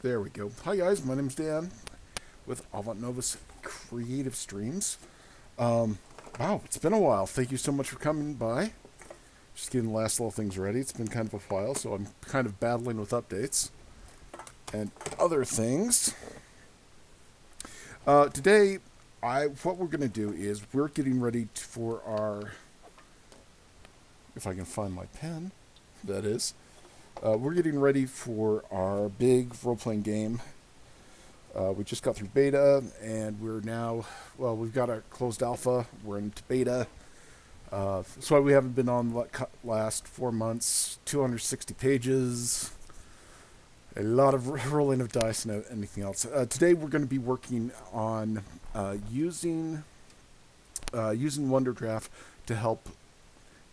There we go. Hi guys, my name's Dan with Avant Novus Creative Streams. Um, wow, it's been a while. Thank you so much for coming by. Just getting the last little things ready. It's been kind of a while, so I'm kind of battling with updates and other things. Today, what we're going to do is we're getting ready for our, if I can find my pen, that is. We're getting ready for our big role-playing game. We just got through beta, and we're now, well, we've got a closed alpha. We're into beta. That's why we haven't been on the last 4 months. 260 pages. A lot of rolling of dice and anything else. Today we're going to be working on using Wonderdraft to help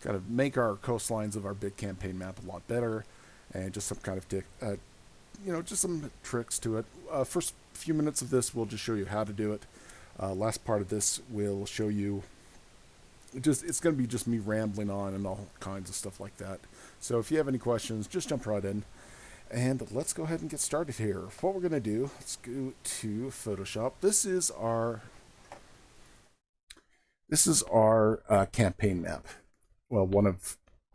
kind of make our coastlines of our big campaign map a lot better, and just some kind of just some tricks to it. First few minutes of this will just show you how to do it. Last part of this will show you it's going to be just me rambling on and all kinds of stuff like that. So if you have any questions, just jump right in. And let's go ahead and get started here. What we're going to do, let's go to Photoshop. This is our campaign map. Well,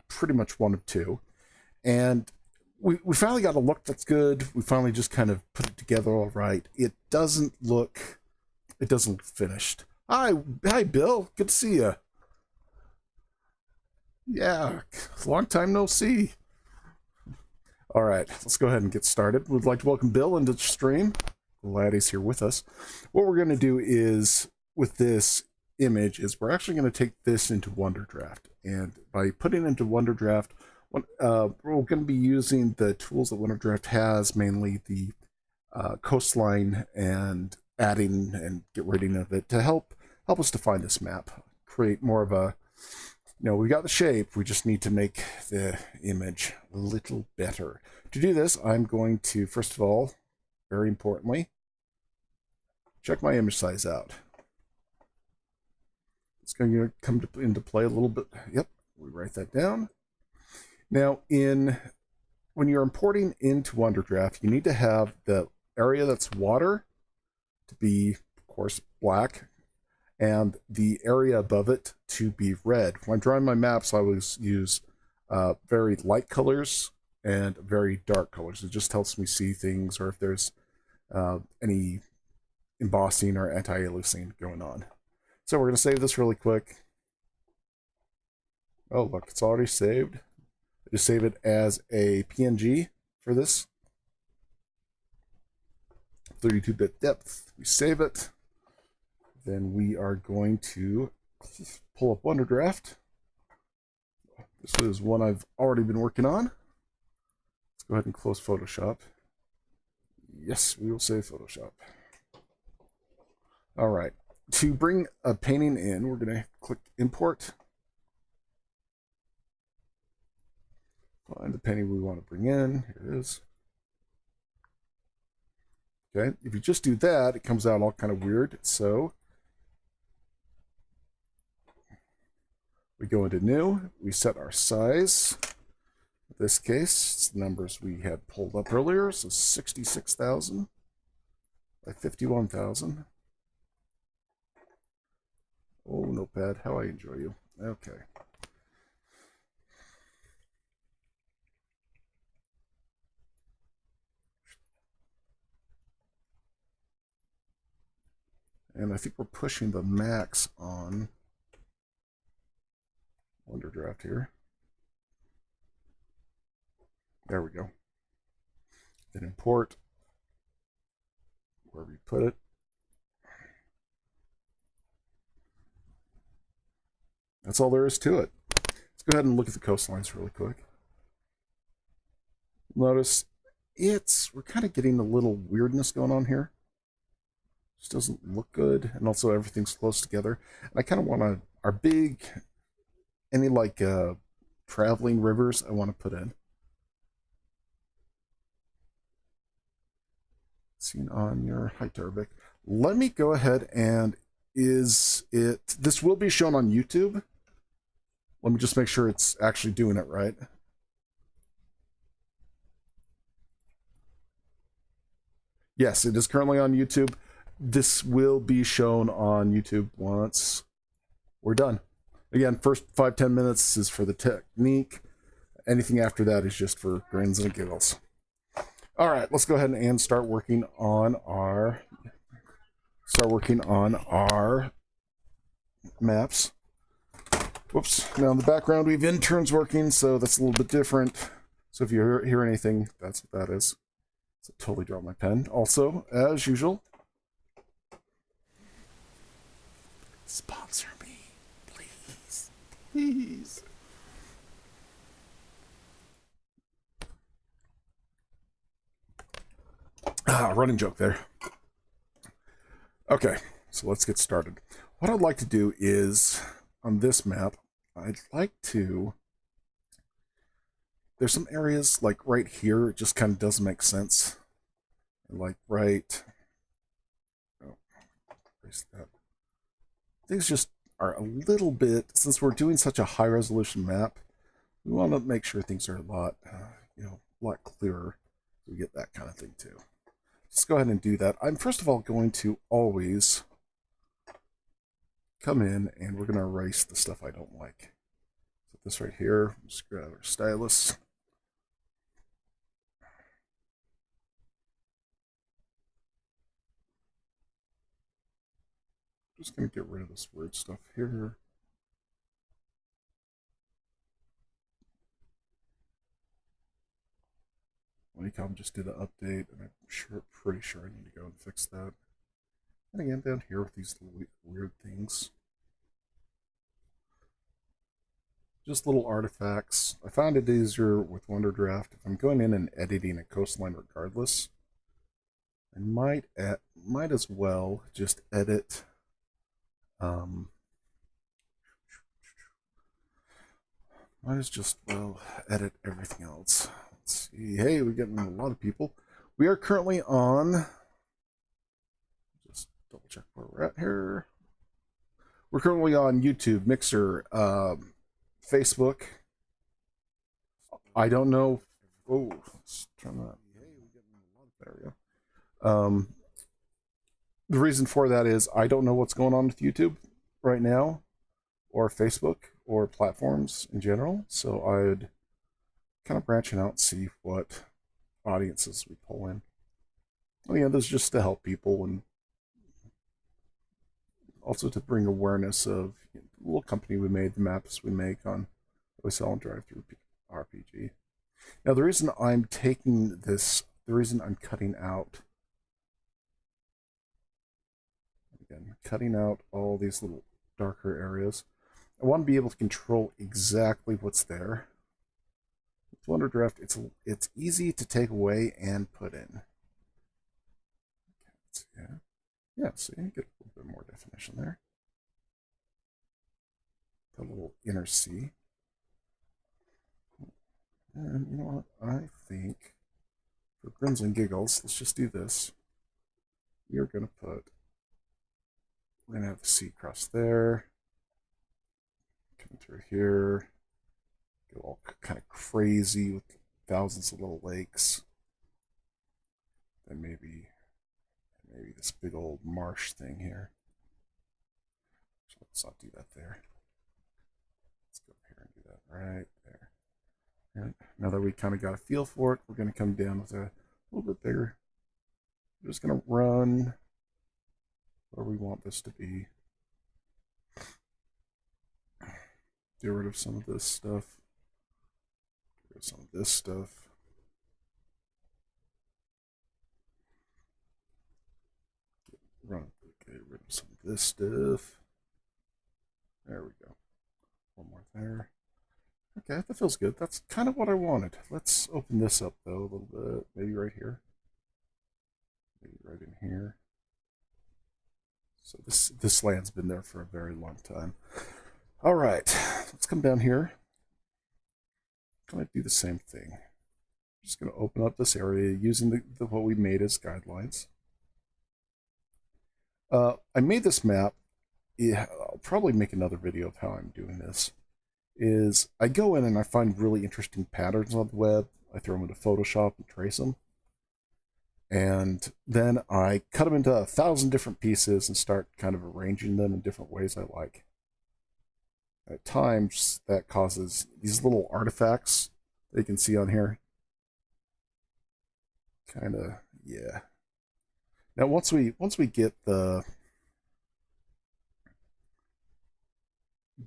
pretty much one of two. And we finally got a look that's good. We finally just kind of put it together all right. It doesn't look finished. Hi, Bill. Good to see you. Yeah, long time no see. All right, let's go ahead and get started. We'd like to welcome Bill into the stream. Glad he's here with us. What we're going to do is, with this image, is we're actually going to take this into Wonderdraft. And by putting it into Wonderdraft, we're going to be using the tools that Wonderdraft has, mainly the coastline, and adding and get rid of it to help us define this map, create more of a, we got the shape, we just need to make the image a little better. To do this, I'm going to, first of all, very importantly, check my image size out. It's going to come into play a little bit. Yep, we write that down. Now, when you're importing into Wonderdraft, you need to have the area that's water to be, of course, black, and the area above it to be red. When I'm drawing my maps, I always use very light colors and very dark colors. It just helps me see things, or if there's any embossing or anti-aliasing going on. So we're going to save this really quick. Oh, look, it's already saved. I just save it as a PNG for this. 32-bit depth. We save it. Then we are going to pull up Wonderdraft. This is one I've already been working on. Let's go ahead and close Photoshop. Yes, we will save Photoshop. All right. To bring a painting in, we're going to click Import. Find the painting we want to bring in. Here it is. Okay. If you just do that, it comes out all kind of weird. So we go into New, we set our size. In this case, it's the numbers we had pulled up earlier, so 66,000 by 51,000. Oh, Notepad, how I enjoy you. Okay. And I think we're pushing the max on Wonderdraft here. There we go. Then import wherever you put it. That's all there is to it. Let's go ahead and look at the coastlines really quick. Notice we're kind of getting a little weirdness going on here. Just doesn't look good, and also everything's close together. And I kind of want our big, any like traveling rivers I want to put in. Seen on your Hyderbic. Let me go ahead and this will be shown on YouTube. Let me just make sure it's actually doing it right. Yes, it is currently on YouTube. This will be shown on YouTube once we're done. Again, first 5-10 minutes is for the technique. Anything after that is just for grins and giggles. All right, let's go ahead and start working on our maps. Whoops. Now in the background we have interns working, so that's a little bit different. So if you hear anything, that's what that is. So totally dropped my pen. Also, as usual, sponsor me, please. Please. Running joke there. Okay, so let's get started. What I'd like to do is, on this map, I'd like to... There's some areas, like right here, it just kind of doesn't make sense. Like right... Oh, erase that. Things just are a little bit... Since we're doing such a high-resolution map, we want to make sure things are a lot, a lot clearer. So we get that kind of thing, too. Let's go ahead and do that. I'm first of all going to always come in and we're going to erase the stuff I don't like. Put this right here. Just grab our stylus. Just going to get rid of this weird stuff here. Honeycomb just did an update, and I'm pretty sure I need to go and fix that. And again, down here with these weird things. Just little artifacts. I found it easier with Wonderdraft. If I'm going in and editing a coastline regardless, I might as well just edit. Might as just well edit everything else. Let's see. Hey, we're getting a lot of people. We are currently on. Just double check where we're at here. We're currently on YouTube, Mixer, Facebook. I don't know. Oh, let's turn that. There we go. The reason for that is I don't know what's going on with YouTube right now, or Facebook, or platforms in general. So I'd kind of branching out and see what audiences we pull in. Well, yeah, this is just to help people and also to bring awareness of the little company we made, the maps we make on OSL and Drive Through RPG. Now, the reason I'm taking this, the reason I'm cutting out, again, cutting out all these little darker areas, I want to be able to control exactly what's there. With Wonderdraft, it's easy to take away and put in. Yeah, so you get a little bit more definition there. A little inner C. And you know what? I think for grins and giggles, let's just do this. We're going to have the C across there. Coming through here. Go all kind of crazy with thousands of little lakes. Then maybe this big old marsh thing here. So let's not do that there. Let's go up here and do that right there. And now that we kind of got a feel for it, we're going to come down with a little bit bigger. We're just going to run where we want this to be. Get rid of some of this stuff. Get rid of some of this stuff. Get rid of some of this stuff. There we go. One more there. Okay, that feels good. That's kind of what I wanted. Let's open this up, though, a little bit. Maybe right here. Maybe right in here. So this land's been there for a very long time. All right, let's come down here. I'm going to do the same thing. I'm just going to open up this area using what we made as guidelines. I made this map. Yeah, I'll probably make another video of how I'm doing this. Is I go in and I find really interesting patterns on the web. I throw them into Photoshop and trace them. And then I cut them into 1,000 different pieces and start kind of arranging them in different ways I like. At times, that causes these little artifacts that you can see on here. Kind of, yeah. Now, once we get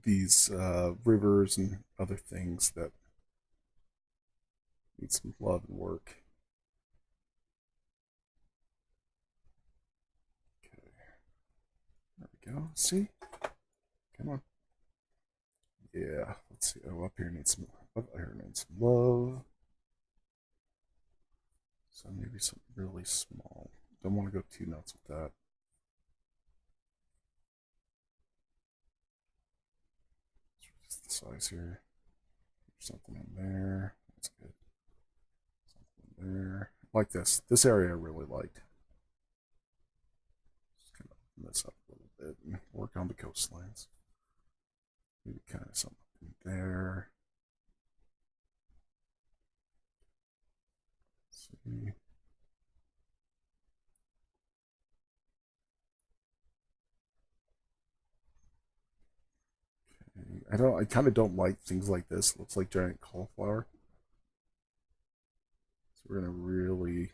these rivers and other things that need some love and work. Okay, there we go. See, come on. Yeah, let's see. Oh, up here needs some. Up here needs some love. So maybe something really small. Don't want to go too nuts with that. Just the size here. Something in there. That's good. Something there. Like this. This area I really liked. Just kind of open this up a little bit and work on the coastlines. Maybe kind of something there. Let's see. I kind of don't like things like this. It looks like giant cauliflower. So we're gonna really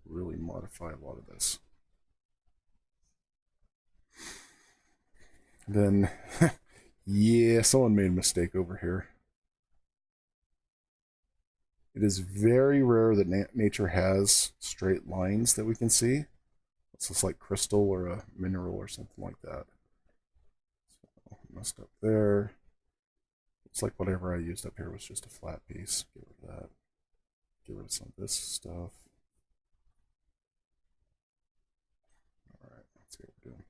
modify a lot of this. Then, yeah, someone made a mistake over here. It is very rare that nature has straight lines that we can see. It's just like crystal or a mineral or something like that. So, messed up there. Looks like whatever I used up here was just a flat piece. Get rid of that. Get rid of some of this stuff. Alright, let's see what we're doing.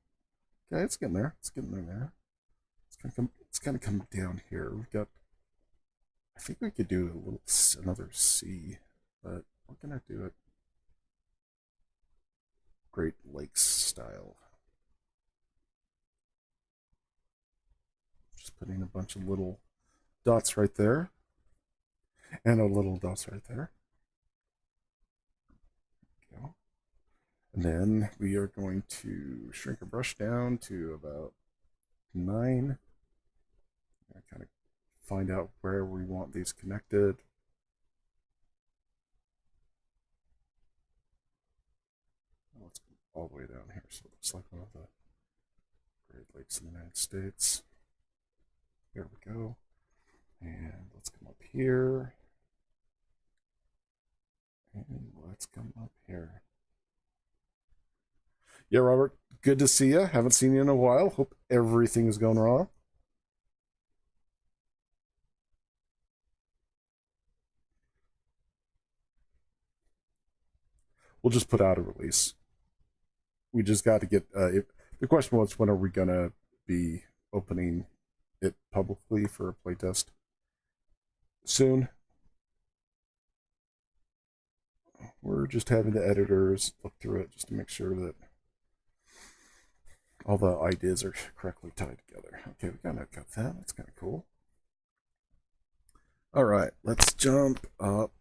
Okay, it's getting there. It's getting there. It's gonna come down here. We've got, I think we could do another C, but we're gonna do it Great Lakes style. Just putting a bunch of little dots right there, and a little dots right there. There we go. And then we are going to shrink our brush down to about 9. Kind of find out where we want these connected. Let's go all the way down here, so it looks like one of the Great Lakes in the United States. There we go. And let's come up here. And let's come up here. Yeah, Robert, good to see you. Haven't seen you in a while. Hope everything is going wrong. We'll just put out a release. We just got to get. The question was, when are we gonna be opening it publicly for a playtest? Soon. We're just having the editors look through it just to make sure that all the ideas are correctly tied together. Okay, we kind of got that. That's kind of cool. All right, let's jump up.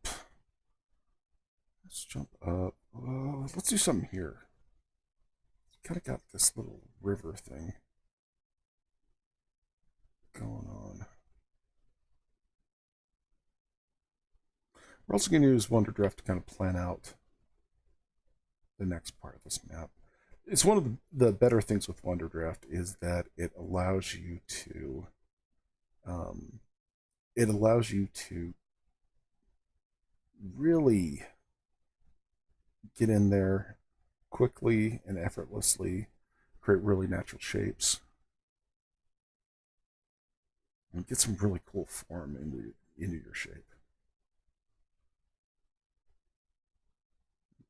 Let's jump up. Let's do something here. Kind of got this little river thing going on. We're also going to use Wonderdraft to kind of plan out the next part of this map. It's one of the better things with Wonderdraft is that it allows you to really get in there quickly and effortlessly, create really natural shapes, and get some really cool form into your shape.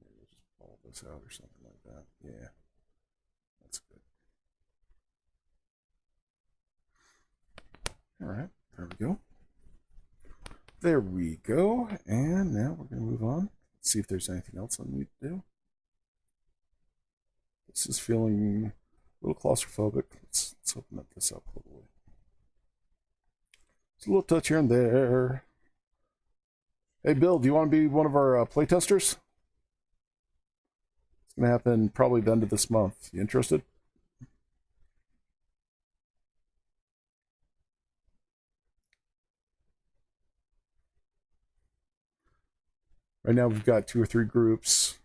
Maybe just ball this out or something like that. Yeah, that's good. All right, there we go. There we go. And now we're going to move on. Let's see if there's anything else I need to do. This is feeling a little claustrophobic. Let's open this up a little bit. It's a little touch here and there. Hey, Bill, do you want to be one of our playtesters? going to happen probably the end of this month. You interested? Right now we've got 2 or 3 groups.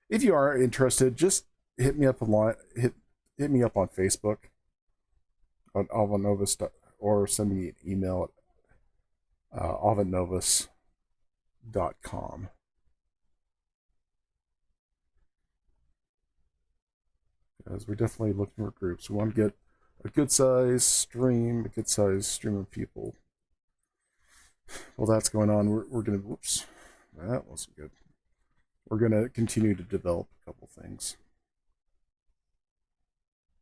If you are interested, just hit me up online. Hit me up on Facebook on Alvanovus, or send me an email at alvanovus.com. Because we're definitely looking for groups. We want to get a good size stream of people. Well, that's going on. We're going to, whoops, that wasn't good. We're going to continue to develop a couple things.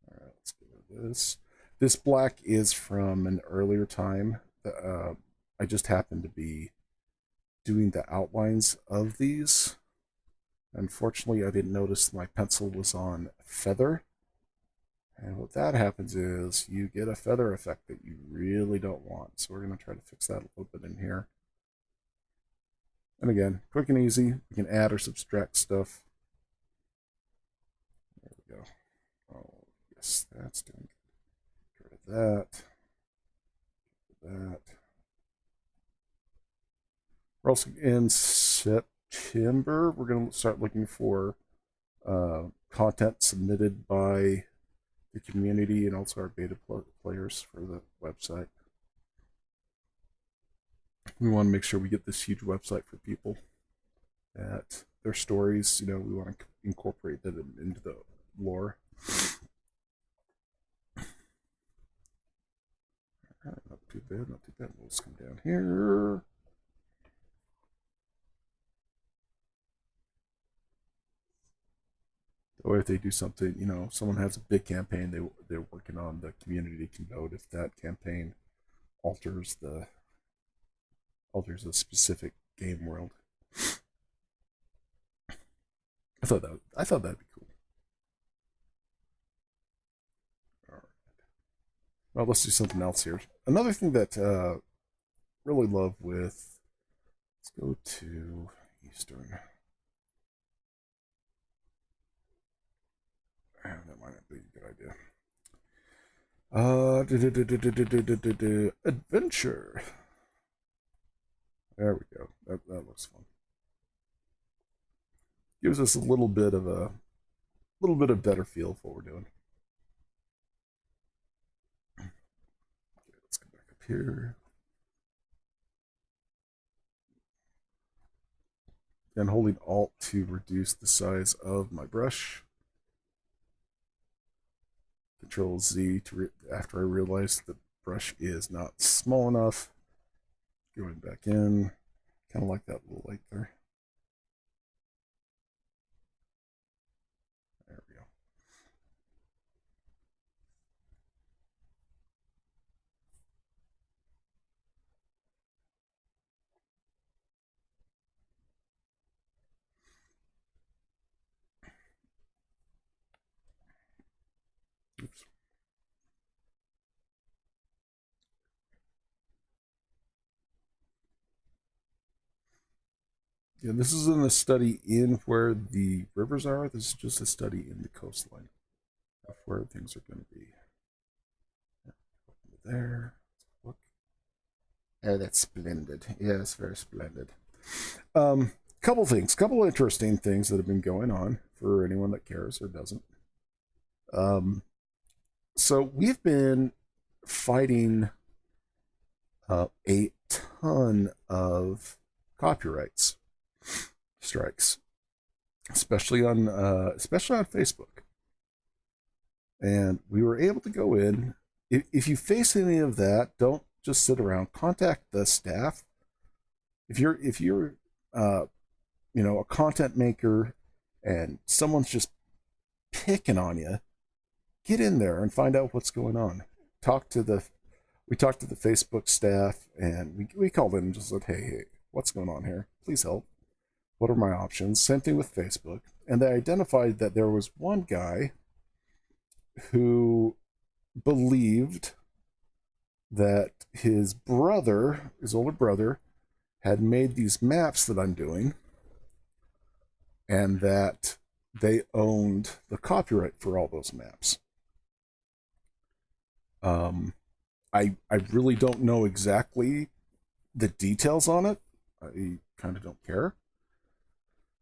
All right, let's go to this. This black is from an earlier time. I just happened to be doing the outlines of these. Unfortunately, I didn't notice my pencil was on feather. And what that happens is you get a feather effect that you really don't want. So we're going to try to fix that a little bit in here. And again, quick and easy. We can add or subtract stuff. There we go. Oh, yes, that's doing good. Get rid of that. That. We're also in September. We're going to start looking for content submitted by the community and also our beta players for the website. We want to make sure we get this huge website for people, that their stories, we want to incorporate that into the lore. All right, not too bad, not too bad. We'll just come down here. Or if they do something, someone has a big campaign they're working on, the community can vote if that campaign alters a specific game world. I thought that'd be cool. All right. Well, let's do something else here. Another thing that really love with, let's go to Eastern. That might not be a good idea. Adventure. There we go. That looks fun. Gives us a little bit of better feel for what we're doing. Okay, let's go back up here. And holding Alt to reduce the size of my brush. Control Z after I realize the brush is not small enough. Going back in, kind of like that little light there. There we go. Oops. Yeah, this isn't a study in where the rivers are. This is just a study in the coastline of where things are going to be. There. Look. Oh, that's splendid. Yes, very splendid. Couple interesting things that have been going on for anyone that cares or doesn't. So we've been fighting a ton of copyrights strikes, especially on Facebook. And we were able to go in. If you face any of that, don't just sit around. Contact the staff. If you're a content maker and someone's just picking on you, get in there and find out what's going on. We talked to the Facebook staff, and we called in and just said, hey, what's going on here? Please help. What are my options? Same thing with Facebook. And they identified that there was one guy who believed that his older brother, had made these maps that I'm doing, and that they owned the copyright for all those maps. I really don't know exactly the details on it. I kind of don't care.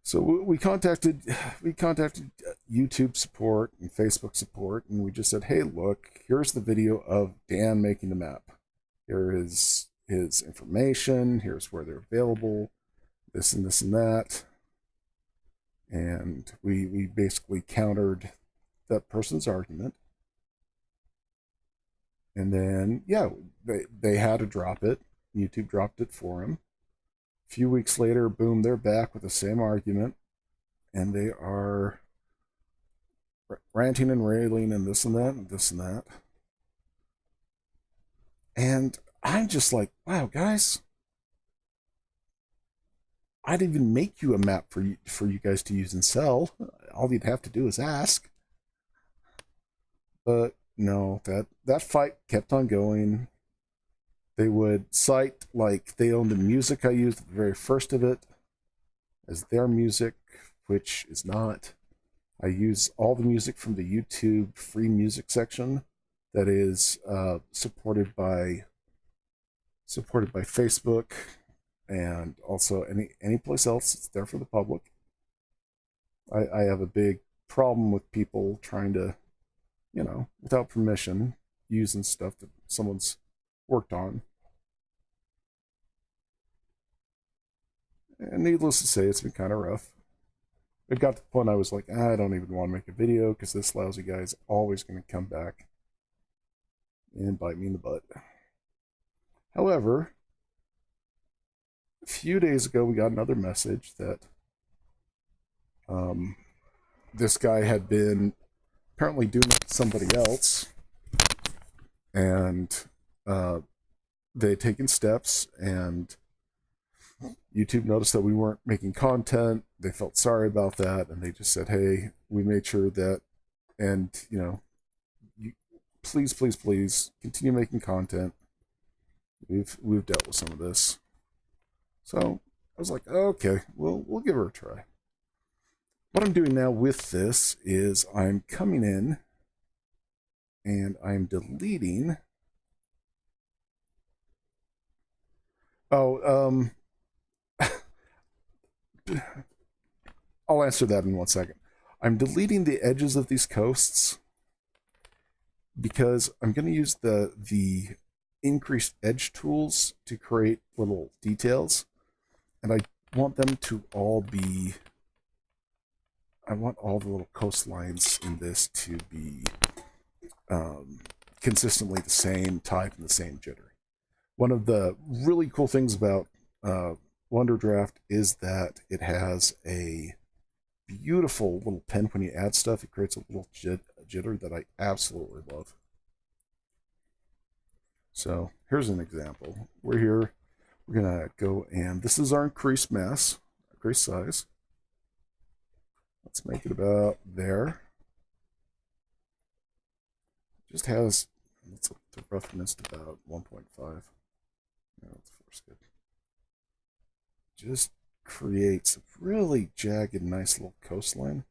So we contacted YouTube support and Facebook support, and we just said, "Hey, look, here's the video of Dan making the map. Here is his information. Here's where they're available. This and this and that." And we basically countered that person's argument. And then, yeah, they had to drop it. YouTube dropped it for him. A few weeks later, boom, they're back with the same argument. And they are ranting and railing and this and that and this and that. And I'm just like, wow, guys, I'd even make you a map for you guys to use and sell. All you'd have to do is ask. But no, that fight kept on going. They would cite like they owned the music I used at the very first of it as their music, which is not. I use all the music from the YouTube free music section that is supported by Facebook, and also any place else. It's there for the public. I have a big problem with people trying to, without permission, using stuff that someone's worked on. And needless to say, it's been kind of rough. It got to the point I was like, I don't even want to make a video because this lousy guy is always going to come back and bite me in the butt. However, a few days ago, we got another message that this guy had been apparently doing it with somebody else, and they had taken steps, and YouTube noticed that we weren't making content. They felt sorry about that, and they just said, hey, we made sure that, and you, please continue making content. We've dealt with some of this. So I was like, okay, we'll give her a try. What I'm doing now with this is I'm coming in and I'm deleting. I'll answer that in 1 second. I'm deleting the edges of these coasts because I'm going to use the increased edge tools to create little details, and I want them to all be. I want all the little coastlines in this to be consistently the same type and the same jitter. One of the really cool things about Wonderdraft is that it has a beautiful little pen when you add stuff. It creates a little jitter that I absolutely love. So here's an example. We're here. We're going to go, and this is our increased mass, increased size. Let's make it about there. Just has, let's up the roughness to about 1.5. Yeah, let's force good. Just creates a really jagged, nice little coastline.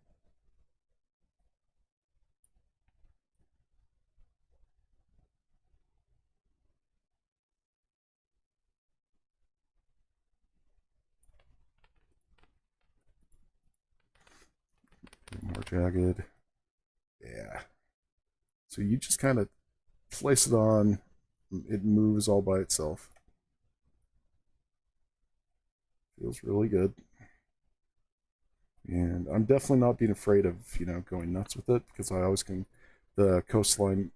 More jagged. Yeah. So you just kind of place it on. It moves all by itself. Feels really good. And I'm definitely not being afraid of, going nuts with it, because I always can. The coastline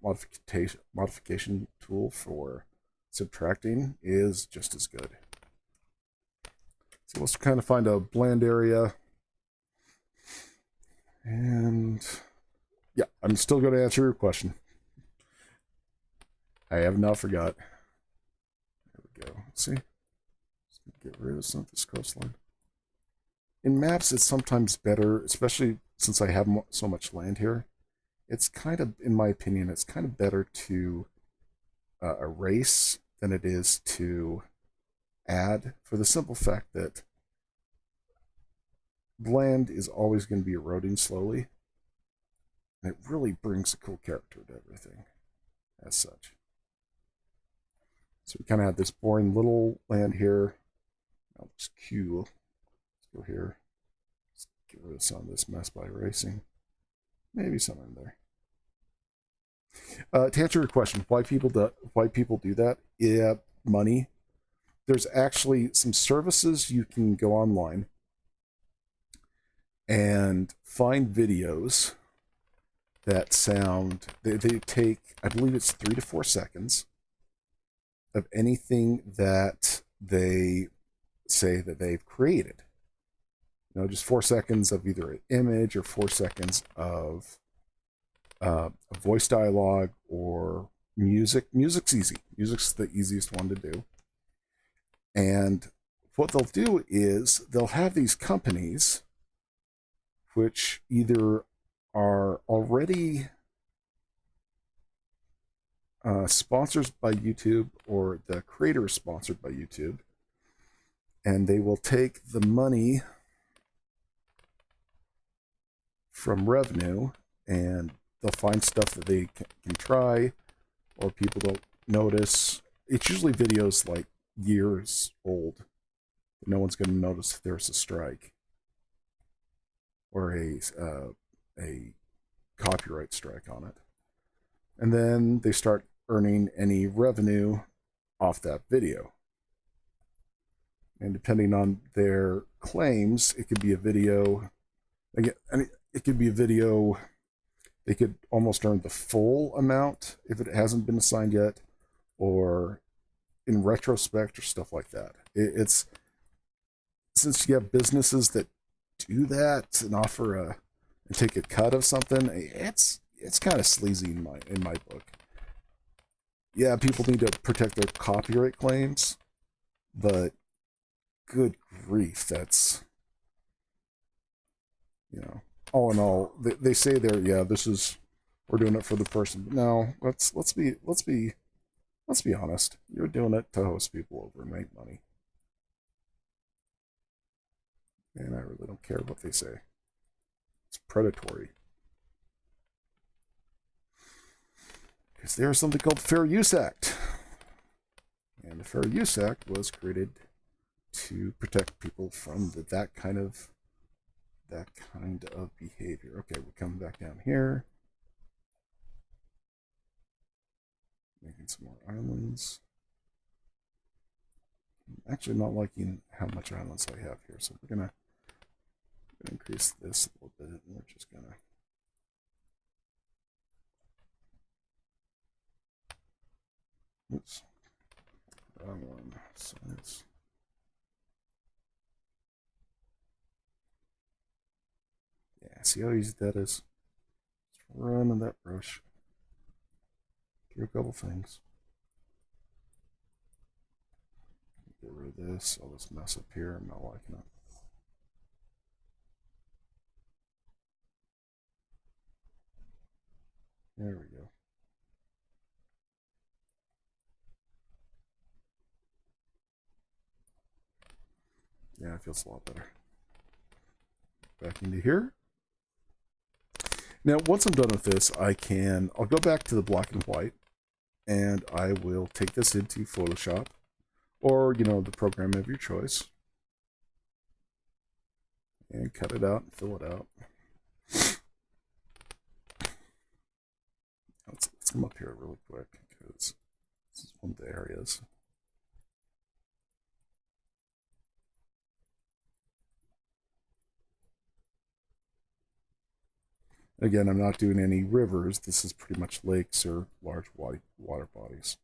modification tool for subtracting is just as good. So let's kind of find a blend area. And yeah, I'm still going to answer your question. I have not forgot. There we go. Let's see. Let's get rid of some of this coastline. In maps, it's sometimes better, especially since I have so much land here. It's kind of, in my opinion, it's kind of better to erase than it is to add, for the simple fact that land is always going to be eroding slowly. And it really brings a cool character to everything as such. So we kind of have this boring little land here. That looks cool. Let's go here. Let's get rid of some of this mess by erasing. Maybe some in there. To answer your question, why people do that? Yeah, money. There's actually some services you can go online and find videos that sound. They take, I believe it's 3 to 4 seconds of anything that they say that they've created. You know, just 4 seconds of either an image or 4 seconds of a voice dialogue or music. Music's easy. Music's the easiest one to do. And what they'll do is they'll have these companies which either are already sponsored by YouTube or the creator is sponsored by YouTube, and they will take the money from revenue and they'll find stuff that they can try or people don't notice. It's usually videos like years old. No one's going to notice if there's a strike or a copyright strike on it. And then they start earning any revenue off that video. And depending on their claims, it could be a video. Again, it could be a video. They could almost earn the full amount if it hasn't been assigned yet, or in retrospect or stuff like that. It's since you have businesses that do that and offer and take a cut of something, it's kind of sleazy in my book. Yeah, people need to protect their copyright claims, but good grief, that's, you know, all in all, they say they're, yeah, this is, we're doing it for the person. But no, let's be honest. You're doing it to host people over and make money. And I really don't care what they say. It's predatory. Because there's something called the Fair Use Act. And the Fair Use Act was created to protect people from that kind of behavior. Okay, we're coming back down here. Making some more islands. I'm actually not liking how much islands I have here, so we're gonna increase this a little bit, and we're just gonna oops, wrong one. Size. Yeah, see how easy that is? Just running that brush through a couple things. Get rid of this, all this mess up here. I'm not liking it. There we go. Yeah, it feels a lot better. Back into here. Now, once I'm done with this, I'll go back to the black and white, and I will take this into Photoshop, or, you know, the program of your choice, and cut it out and fill it out. Let's come up here really quick, because this is one of the areas. Again, I'm not doing any rivers. This is pretty much lakes or large water bodies.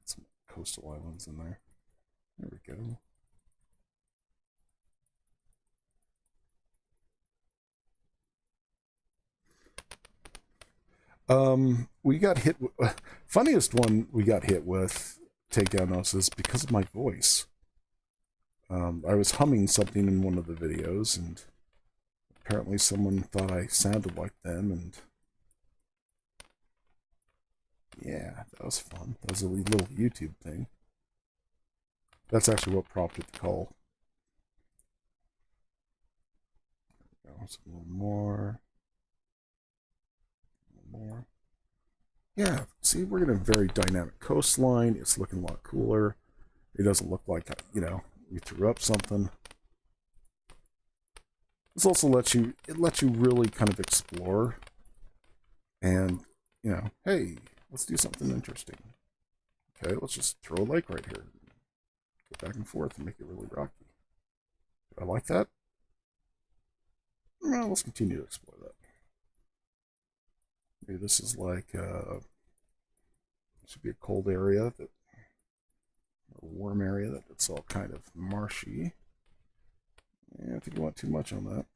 Some coastal islands in there. There we go. We got hit. Funniest one we got hit with takedown notices because of my voice. I was humming something in one of the videos, and apparently someone thought I sounded like them, and yeah, that was fun. That was a little YouTube thing. That's actually what prompted the call. There's a little more. A little more. Yeah, see, we're getting a very dynamic coastline. It's looking a lot cooler. It doesn't look like, we threw up something. This also lets you really kind of explore and, hey, let's do something interesting. Okay, let's just throw a lake right here. Go back and forth and make it really rocky. Do I like that? Well, let's continue to explore that. Maybe this is like, should be a cold area, a warm area that it's all kind of marshy. Yeah, I think you want too much on that.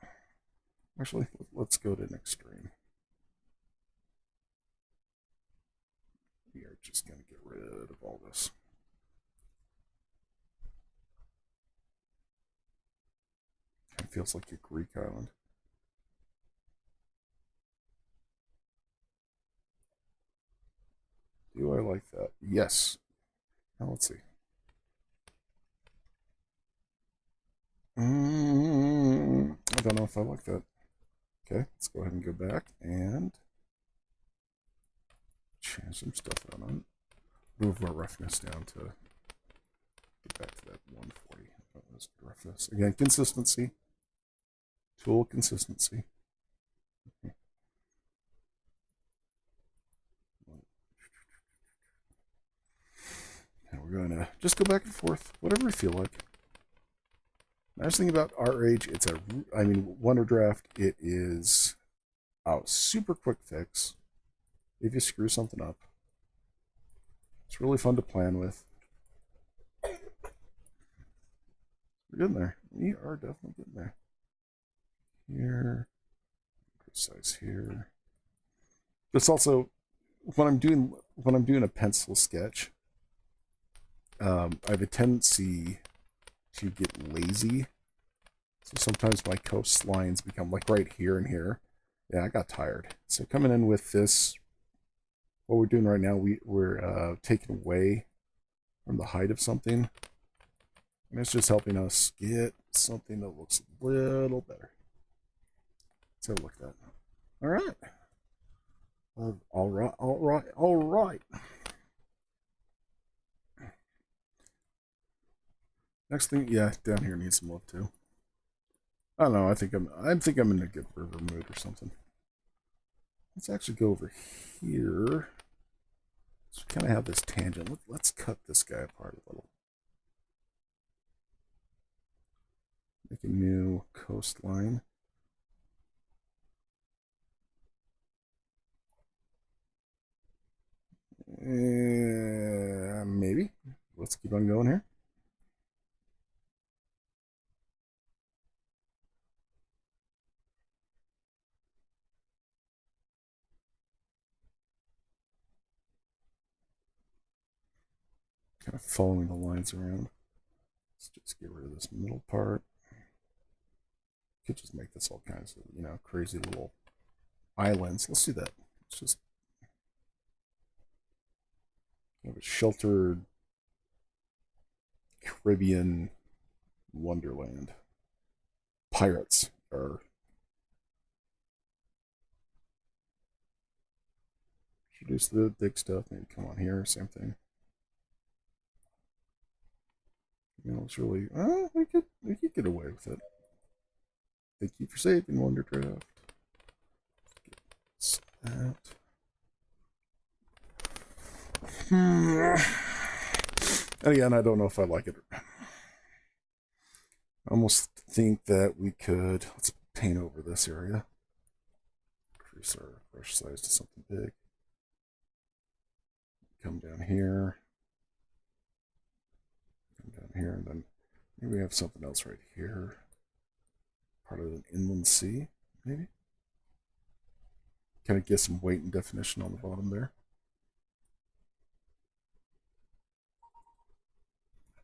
Actually, let's go to an extreme. We are just going to get rid of all this. It feels like a Greek island. Do I like that? Yes. Now let's see. I don't know if I like that. Okay, let's go ahead and go back and change some stuff out on it. Move our roughness down to get back to that 140. Oh, that's the roughness. Again, consistency. Tool consistency. And we're going to just go back and forth, whatever we feel like. Nice thing about R-Age, Wonderdraft, it is a super quick fix if you screw something up. It's really fun to plan with. We're getting there. We are definitely getting there. Here, precise here. This also, when I'm doing a pencil sketch, I have a tendency to get lazy. So sometimes my coastlines become like right here and here. Yeah, I got tired. So coming in with this, what we're doing right now, we're taking away from the height of something. And it's just helping us get something that looks a little better. Let's have a look at that. All right. All right, all right, all right. Next thing, yeah, down here needs some love too. I don't know. I think I'm in a good river mood or something. Let's actually go over here. So we kind of have this tangent. Let's cut this guy apart a little. Make a new coastline. Maybe. Let's keep on going here. Kind of following the lines around. Let's just get rid of this middle part. Could just make this all kinds of, crazy little islands. Let's do that. Let's just have a sheltered Caribbean wonderland. Pirates are introduce the big stuff. Maybe come on here, same thing. It's really we could get away with it. Thank you for saving Wonderdraft. That. And again, I don't know if I like it. I almost think that we could, let's paint over this area. Increase our brush size to something big. Come down here. Come down here, and then maybe we have something else right here. Part of an inland sea, maybe. Kind of get some weight and definition on the bottom there.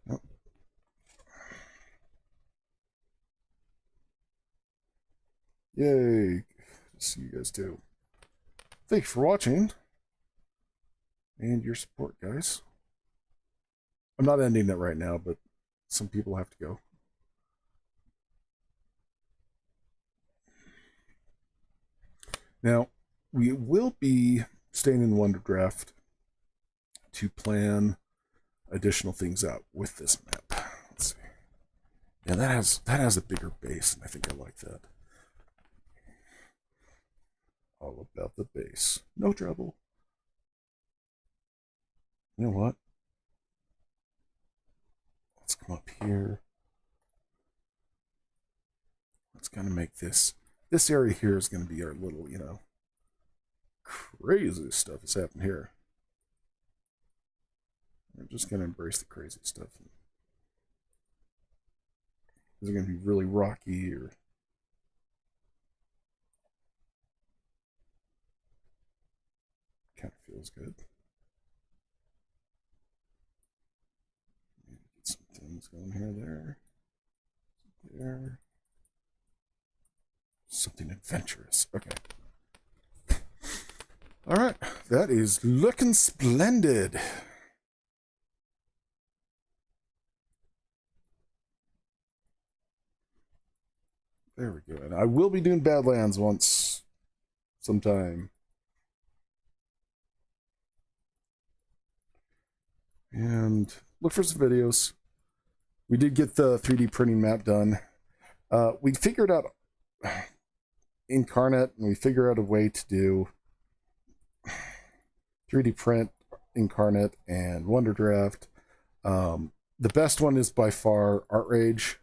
Oh. Yay! See you guys too. Thanks for watching and your support, guys. I'm not ending it right now, but some people have to go. Now, we will be staying in Wonderdraft to plan additional things out with this map. Let's see. Yeah, that has a bigger base, and I think I like that. All about the base. No trouble. You know what? Let's come up here. Let's kind of make this area here is going to be our little, you know, crazy stuff that's happening here. We're just going to embrace the crazy stuff. Is it going to be really rocky or kind of feels good? Maybe get some things going here, there. Something adventurous. Okay. All right, that is looking splendid. There we go. And I will be doing Badlands once, sometime. And look for some videos. We did get the 3D printing map done. We figured out Incarnate, and we figured out a way to do 3D print Incarnate and Wonderdraft. The best one is by far Art Rage.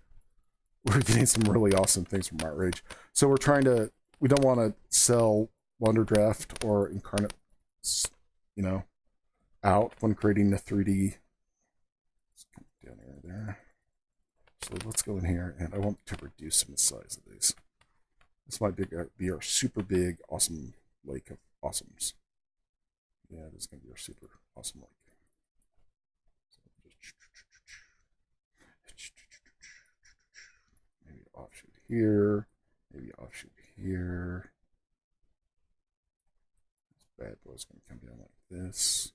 We're getting some really awesome things from Art Rage. So we're trying to, we don't want to sell Wonderdraft or Incarnate, you know, out when creating the 3D. Let's come down there. So let's go in here, and I want to reduce the size of these. This might be our super big, awesome lake of awesomes. Yeah, this is going to be our super awesome lake. Maybe offshoot here. Maybe offshoot here. This bad boy's going to come down like this.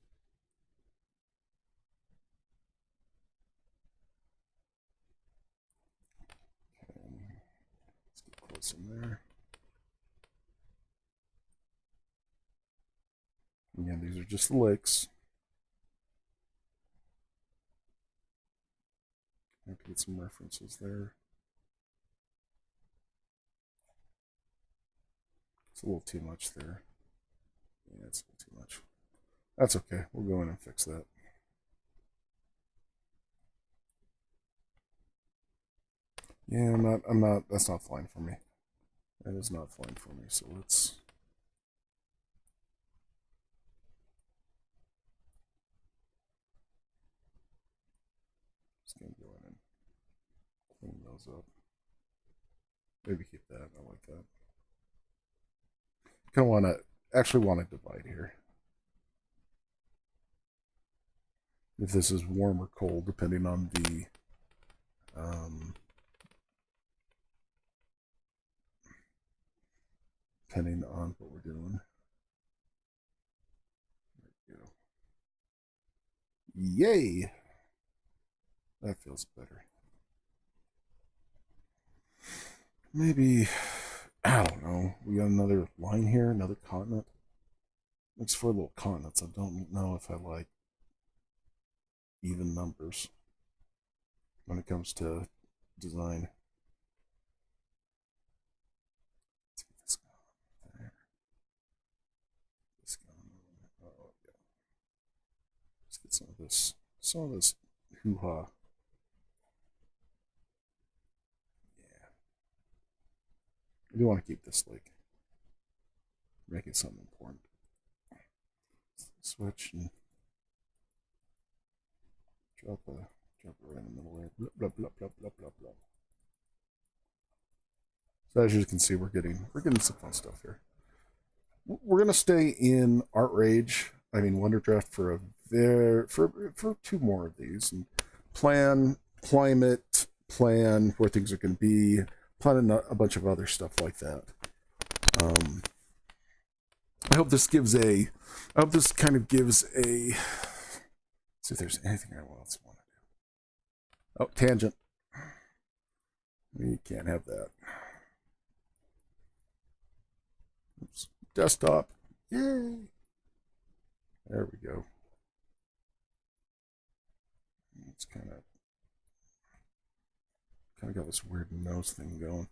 Okay. Let's get close in there. Again, these are just the lakes. I have to get some references there. It's a little too much there. Yeah, it's a little too much. That's okay. We'll go in and fix that. Yeah, I'm not, that's not flying for me. That is not flying for me, so let's... Just gonna go in and clean those up. Maybe keep that, I like that. Kind of want to, actually want to divide here. If this is warm or cold, depending on the depending on what we're doing. There we go. Yay! That feels better. Maybe, I don't know, we got another line here, another continent. Looks for little continents. I don't know if I like even numbers when it comes to design. Let's get this going there. This going. Oh yeah. Let's get some of this hoo-ha. Yeah. I do want to keep this like make it something important. Switch and drop it right in the middle there. Blah, blah, blah, blah, blah, blah, blah. So as you can see, we're getting some fun stuff here. We're gonna stay in Art Rage. I mean Wonderdraft for for 2 more of these and plan climate, plan where things are going to be, plan a bunch of other stuff like that. I hope this gives a. I hope this kind of gives a. See if there's anything I else want to do. Oh, tangent. We can't have that. Oops. Desktop. Yay. There we go. It's kind of got this weird nose thing going.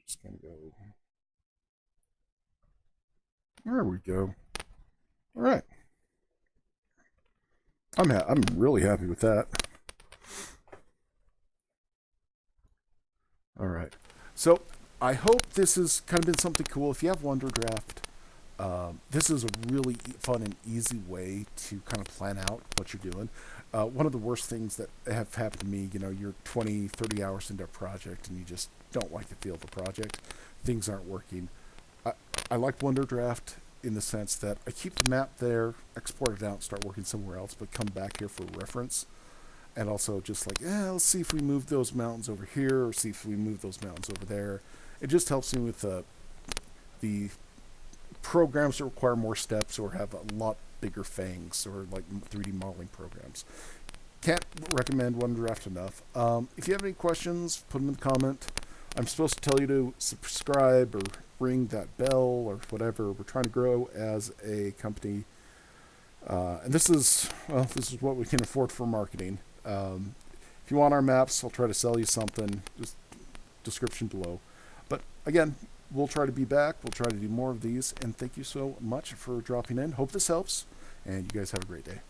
Just gonna go. There we go. All right. I'm really happy with that. All right. So I hope this has kind of been something cool. If you have Wonderdraft, this is a really fun and easy way to kind of plan out what you're doing. One of the worst things that have happened to me, you're 20, 30 hours into a project and you just don't like the feel of the project. Things aren't working. I, I like Wonderdraft in the sense that I keep the map there, export it out, start working somewhere else, but come back here for reference. And also just like, let's see if we move those mountains over here, or see if we move those mountains over there. It just helps me with the programs that require more steps or have a lot bigger fangs, or like 3D modeling programs. Can't recommend Wonderdraft enough. If you have any questions, put them in the comment. I'm supposed to tell you to subscribe or ring that bell or whatever. We're trying to grow as a company, and this is what we can afford for marketing. If you want our maps, I'll try to sell you something. Just description below. But again, we'll try to be back. We'll try to do more of these. And thank you so much for dropping in. Hope this helps. And you guys have a great day.